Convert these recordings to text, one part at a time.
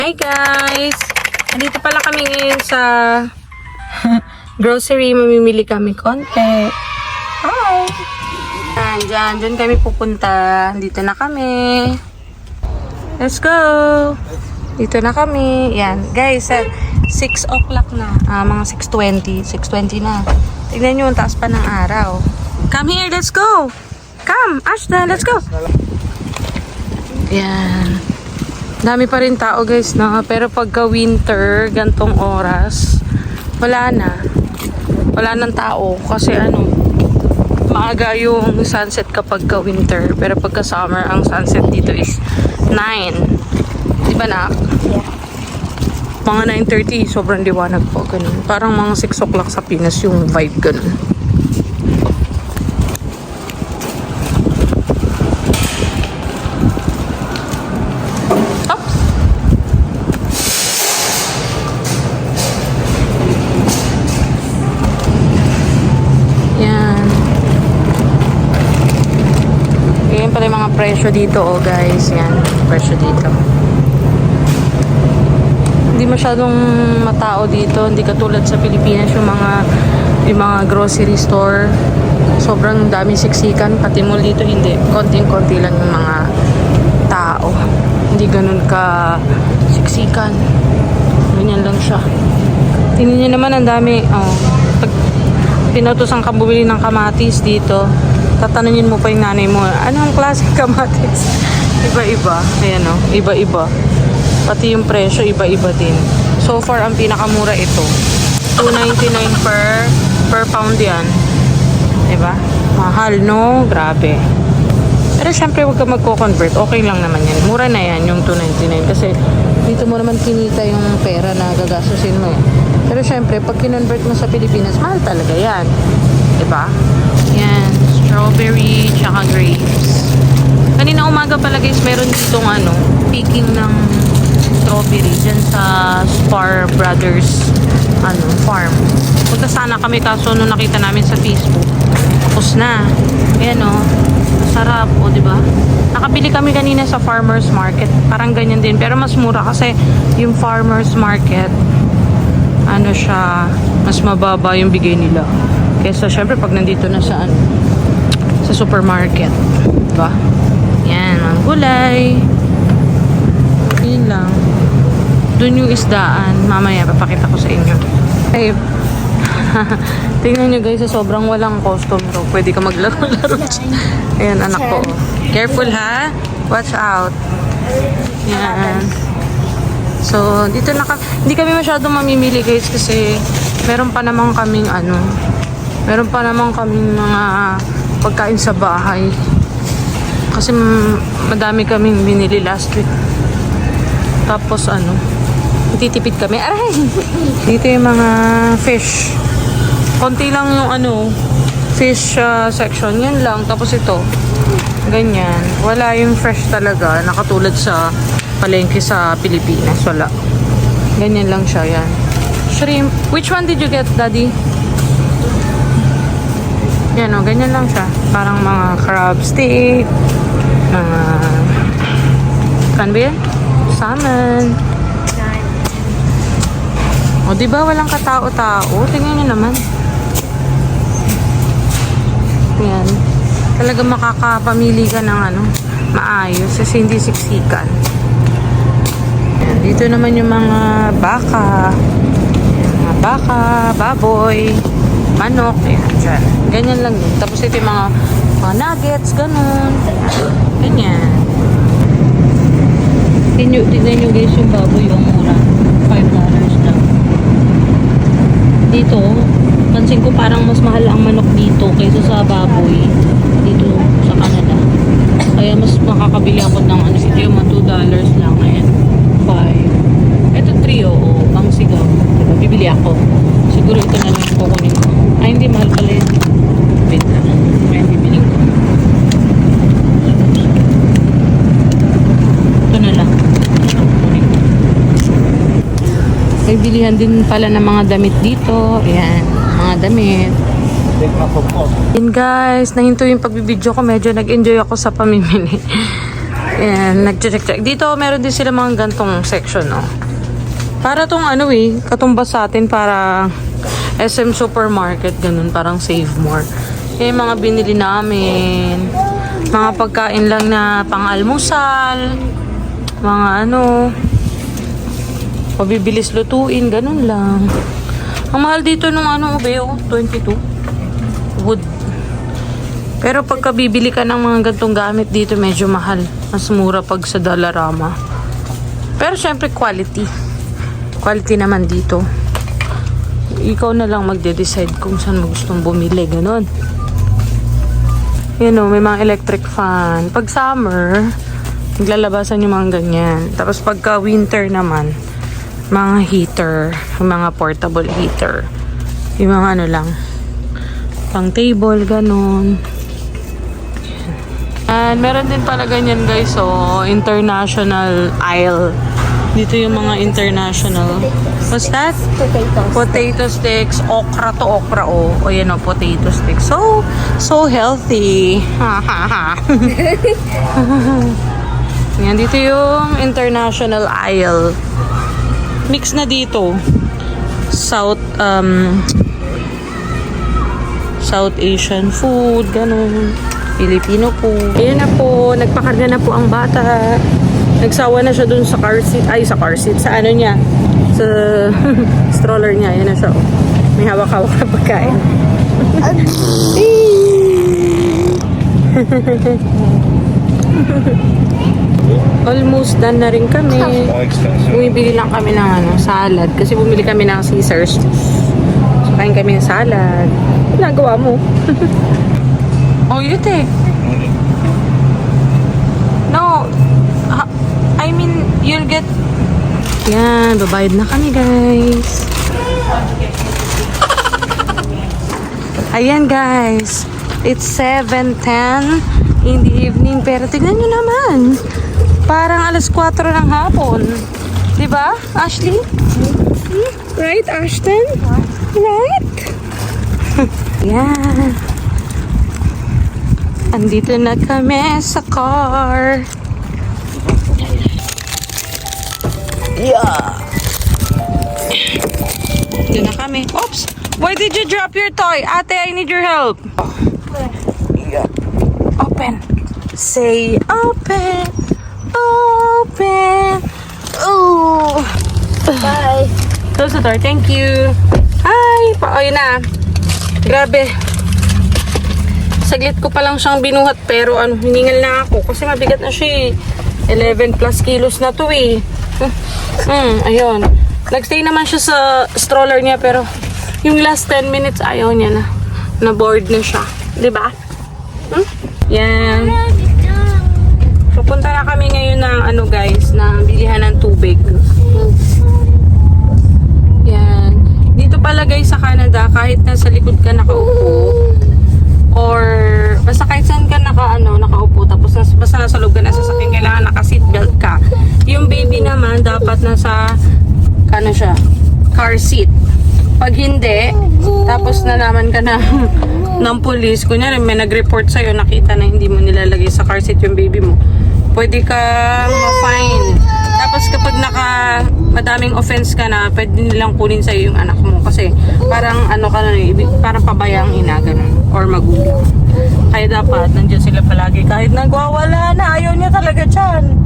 Hi guys! Andito pala kami ngayon sa grocery. Mamimili kami konti. Hi! Diyan kami pupunta. Dito na kami. Let's go! Dito na kami. Yan. Guys, 6 o'clock na. Mga 6:20. 6:20 na. Tignan nyo, ang taas pa ng araw. Come here, let's go! Come, Ashton, let's go! Yan. Dami pa rin tao guys na, pero pagka winter, gantong oras, wala na. Wala nang tao kasi maaga yung sunset kapag ka winter, pero pagka summer, ang sunset dito is 9. Diba na? Yeah. Mga 9:30, sobrang liwanag po, ganun. Parang mga 6 o'clock sa Pinas yung vibe, ganun. Presyo dito guys, yan, presyo dito. Hindi masyadong matao dito, hindi katulad sa Pilipinas yung mga grocery store. Sobrang dami siksikan, pati mall dito hindi, konting-konti lang yung mga tao. Hindi ganun ka siksikan. Ganyan lang siya. Tingnan niyo naman ang dami. Pag pinutusan ka bumili ng kamatis dito, tatanungin mo pa yung nanay mo, anong klaseng kamatis? Iba-iba. Ayan iba-iba. Pati yung presyo, iba-iba din. So far, ang pinakamura ito. $2.99 per pound yan. Diba? Mahal, no? Grabe. Pero syempre, huwag ka magko-convert. Okay lang naman yan. Mura na yan, yung $2.99. Kasi dito mo naman kinita yung pera na gagastusin mo. Pero syempre, pag kinonvert mo sa Pilipinas, mahal talaga yan. Diba? Yan. Strawberry, tsaka grapes. Kanina umaga pala guys, meron ditong picking ng strawberry dyan sa Spar Brothers farm. Punta sana kami kaso nung nakita namin sa Facebook, tapos na. Ayan sarap diba? Nakabili kami kanina sa farmers market. Parang ganyan din, pero mas mura kasi yung farmers market, siya, mas mababa yung bigay nila. Kesa syempre pag nandito na sa supermarket, diba? Yan, mga gulay. Yun lang. Doon yung isdaan. Mamaya, papakita ko sa inyo. Ay, tingnan nyo guys, sobrang walang customer. Pwede ka maglaro-laro. Ayan, anak ko. Careful ha. Watch out. Yan. So, dito na hindi kami masyadong mamimili guys kasi meron pa naman kaming meron pa naman kaming mga pagkain sa bahay. Kasi madami kaming binili last week. Tapos titipid kami. Aray! Dito yung mga fish. Konti lang yung fish section. Yan lang. Tapos ito. Ganyan. Wala yung fresh talaga. Nakatulad sa palengke sa Pilipinas. Wala. Ganyan lang siya. Yan. Shrimp. Which one did you get, Daddy? Yan ganyan lang siya. Parang mga crab stick, mga kan ba yan? Salmon. Diba walang katao-tao? Tingnan nyo naman. Yan. Talaga makakapamili ka ng maayos kasi hindi siksikan. Yan. Dito naman yung mga baka. Yan, mga baka, baboy, manok, ayan, dyan. Ganyan lang din. Tapos ito yung mga nuggets, ganun. Ganyan. Tignan nyo guys yung baboy, yung mura. $5 lang. Dito, pansin ko parang mas mahal ang manok dito kaysa sa baboy dito sa Canada. Kaya mas makakabili ako ng ito yung mga $2 lang. Ayan, 5. Ito 3, pang sigaw. Diba? Bibili ako. Siguro ito na lang kukunin ko. Ay, hindi, mahal pala yun. Wait na. Ay, bibili ko. Ito na lang. Kukunin ko. May bilihan din pala ng mga damit dito. Ayan, mga damit. Yun guys, nahinto yung pagbibideo ko. Medyo nag-enjoy ako sa pamimili. And nag-check. Dito, meron din sila mga gantong section, no? Para tong ano katumbas sa atin para SM Supermarket, ganun, parang Save More. Yung mga binili namin, mga pagkain lang na pang-almusal, mga ano, pabibilis lutuin, ganun lang. Ang mahal dito nung ano, 22 wood. Pero pagka bibili ka ng mga gantong gamit dito, medyo mahal. Mas mura pag sa Dollarama. Pero syempre quality. Quality naman dito. Ikaw na lang magde-decide kung saan mo gustong bumili, ganun. You know, may mga electric fan. Pag summer, naglalabasan yung mga ganyan. Tapos pagka winter naman, mga heater, mga portable heater. Yung mga ano lang, pang table, ganun. And meron din pala ganyan guys, so international aisle. Dito yung mga international. What's that? Potatoes. Potato sticks, okra to okra, oh. O yan o, potato sticks. So healthy. Ha ha ha. Yan, dito yung international aisle. Mix na dito. South Asian food, ganun. Filipino food. Ayan na po, nagpakarga na po ang bata. Nagsawa na siya dun sa car seat. Ay, sa car seat. Sa ano niya. Sa stroller niya. Ayan na siya. Oh. May hawak-hawak na pagkain. Almost done na rin kami. Bumibili lang kami ng salad. Kasi bumili kami ng Caesars. So, kain kami ng salad. Nagawa mo. Oh, you take. No. I mean, you'll get... Yan, babayad na kami, guys. Ayan, guys. It's 7:10 in the evening. Pero tignan nyo naman. Parang alas 4 ng hapon. Diba, Ashley? Right, Ashton? Right? Yan. Andito na kami sa car. Yeah. Dito na kami. Oops! Why did you drop your toy? Ate, I need your help. Yeah. Open. Say open. Open. Oh. Bye. Close the door. Thank you. Hi. Oh, yun na. Grabe. Saglit ko pa lang siyang binuhat pero hiningal na ako kasi mabigat na siya 11 plus kilos na to eh. Ayun. Nagstay naman siya sa stroller niya pero yung last 10 minutes ayaw niya na. Na-bored na siya. Diba? Yan. Pupunta na kami ngayon ng guys, na bilihan ng tubig. Yan. Dito pala guys sa Canada, kahit nasa likod ka nakaupo, or basta kahit saan ka nakaupo tapos basta nasa loob ka na sasakyan, kailangan naka-seatbelt ka. Yung baby naman dapat nasa car seat. Pag hindi, tapos nalaman ka na ng police, kunyari may nag-report sa'yo, nakita na hindi mo nilalagay sa car seat yung baby mo, pwede ka ma-fine. Tapos kapag madaming offense ka na, pwede nilang kunin sa'yo yung anak mo. Kasi parang parang pabayang ina, ganun. Or magulang. Kaya dapat, nandiyan sila palagi. Kahit nagwawala na, ayaw niya talaga dyan.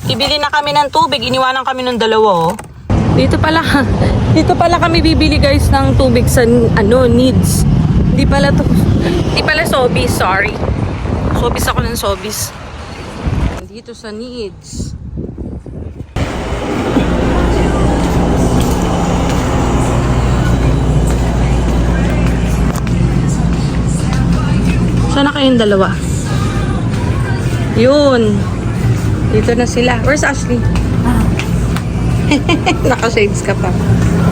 Ibili na kami ng tubig. Iniwanan kami ng dalawa, oh. Dito pala kami bibili guys ng tubig sa needs. Hindi pala Sobis, sorry. Sobis ako ng Sobis. Dito sa needs. Saan na kayong dalawa? Yun. Dito na sila. Where's Ashley? Naka-shades ka pa.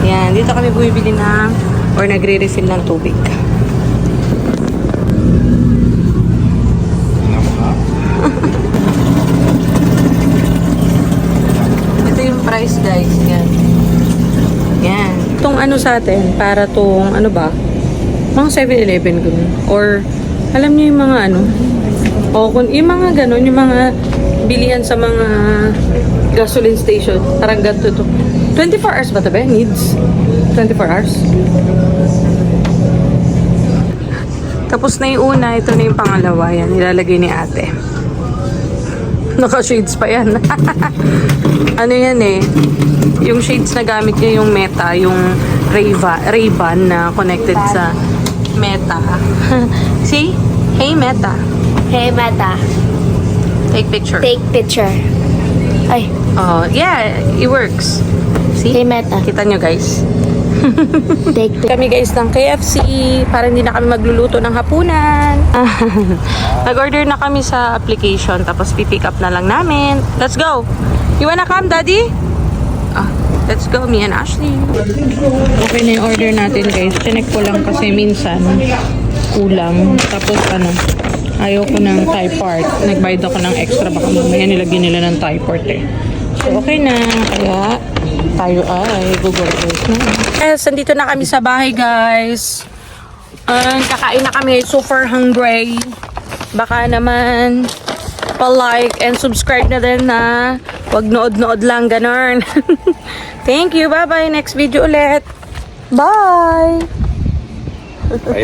Yan. Dito kami bumibili ng or nagre-refill ng tubig. Ito yung price guys. Yan. Yan. Itong sa atin, para tong mga 7-Eleven ganun. Or alam niyo yung mga O kung yung mga ganun, yung mga bilihan sa mga gasoline station, parang ganito to. 24 hours ba ito ba? Needs? 24 hours? Tapos na yung una, ito na yung pangalawa. Yan, nilalagay ni ate. Naka-shades pa yan. Ano yan eh? Yung shades na gamit niya yung Meta, yung Ray-Ban na connected sa Meta. See? Hey Meta. Hey, Meta. Take picture. Take picture. Ay, Oh, yeah, it works. See? hey, Meta. Kita nyo guys. Take picture. Kami guys ng KFC para hindi na kami magluluto ng hapunan. Nag-order na kami sa application tapos pipick up na lang namin. Let's go! You wanna come, Daddy? Let's go, me and Ashley. Okay na yung order natin guys. Chinek ko lang kasi minsan kulang. Tapos ayaw ko ng Thai part. Nagbayad ako ng extra. Baka mamaya nilagyan nila ng Thai part eh. So okay na. Kaya tayo ay gugurgos na. Yes, andito na kami sa bahay guys. Kakain na kami. Super hungry. Baka naman pa-like and subscribe na din na. Wag nood-nood lang, ganun. Thank you. Bye-bye. Next video ulit. Bye! Bye